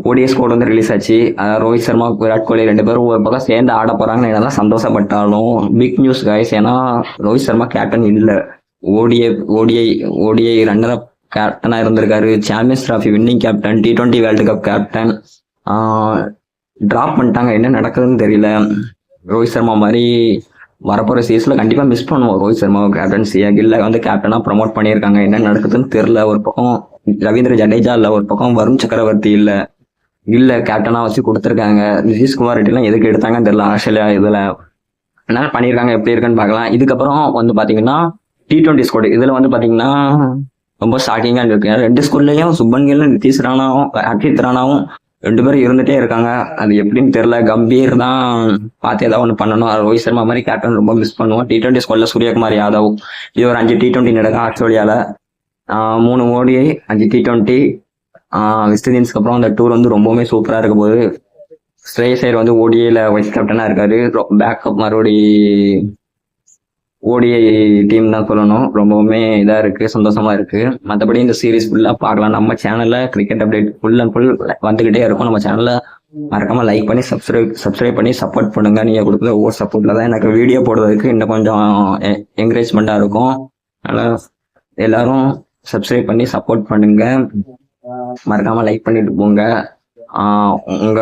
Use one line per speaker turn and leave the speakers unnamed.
ODI squad வந்து release ஆச்சு. ரோஹித் சர்மா, விராட் கோலி 2 பேரும் ஒரு பக்கம் சேர்ந்து ஆட போறாங்கன்னு என்னதான் சந்தோஷப்பட்டாலும் பிக் நியூஸ் கைஸ். ஏன்னா ரோஹித் சர்மா கேப்டன் இல்ல. ODI ODI ODI runner up கேப்டனா இருந்திருக்காரு. Champions Trophy winning captain, T20 World Cup captain. Drop பண்ணிட்டாங்க. என்ன நடக்குதுன்னு தெரியல. ரோஹித் சர்மா மாதிரி வரப்போற சீசன்ல கண்டிப்பா மிஸ் பண்ணுவோம் ரோஹித் சர்மாவை கேப்டன்சியா. கில்ல வந்து கேப்டனா ப்ரமோட் பண்ணியிருக்காங்க. என்ன நடக்குதுன்னு தெரியல. ஒரு பக்கம் ரவீந்திர ஜடேஜா இல்ல, ஒரு பக்கம் வருண் சக்கரவர்த்தி இல்ல. இல்ல கேப்டனா வச்சு கொடுத்துருக்காங்க. நிதிஷ்குமார் ரெட்டி எல்லாம் எதுக்கு எடுத்தாங்கன்னு தெரியல. ஆஸ்திரேலியா இதுல என்ன பண்ணியிருக்காங்க, எப்படி இருக்குன்னு பார்க்கலாம். இதுக்கப்புறம் வந்து பாத்தீங்கன்னா T20 ஸ்குவாட். இதுல வந்து பாத்தீங்கன்னா ரொம்ப ஷாக்கிங்கா இருக்கு. 2 ஸ்கூல்லயும் சுப்பன் கில்லும் நிதிஷ் ராணாவும் அர்ஷித் ராணாவும் 2 பேரும் இருந்துட்டே இருக்காங்க. அது எப்படின்னு தெரியல. கம்பீர் தான் பார்த்து ஏதாவது ஒன்று பண்ணணும். ரோஹித் சர்மா மாதிரி கேப்டன் ரொம்ப மிஸ் பண்ணுவோம். T20 ஸ்குவாட்ல சூரியகுமார் யாதவ். இது ஒரு 5 T20 நடக்கும் ஆஸ்திரேலியால. 3 ஓடிஐ, 5 T20. வெஸ்ட் இண்டீஸ்க்கு அப்புறம் அந்த டூர் வந்து ரொம்பவுமே சூப்பரா இருக்க போகுது. ஸ்ரேயஸ் ஐயர் வந்து ஓடிஐல வைஸ் கேப்டனா இருக்காரு. பேக்கப் மறுபடி ஓடிஐ டீம் தான் சொல்லணும். ரொம்பவுமே இதா இருக்கு, சந்தோஷமா இருக்கு. மற்றபடி இந்த சீரீஸ் ஃபுல்லா பார்க்கலாம். நம்ம சேனல்ல cricket update full and full வந்துகிட்டே இருக்கும். நம்ம சேனல்ல மறக்காம லைக் பண்ணி சப்ஸ்கிரைப் பண்ணி சப்போர்ட் பண்ணுங்க. நீங்க கொடுக்குற ஒவ்வொரு சப்போர்ட்ல தான் எனக்கு வீடியோ போடுறதுக்கு இன்னும் கொஞ்சம் என்கரேஜ்மெண்டா இருக்கும். அதனால எல்லாரும் சப்ஸ்கிரைப் பண்ணி சப்போர்ட் பண்ணுங்க. மறக்காம லைக் பண்ணிட்டு போங்க. உங்க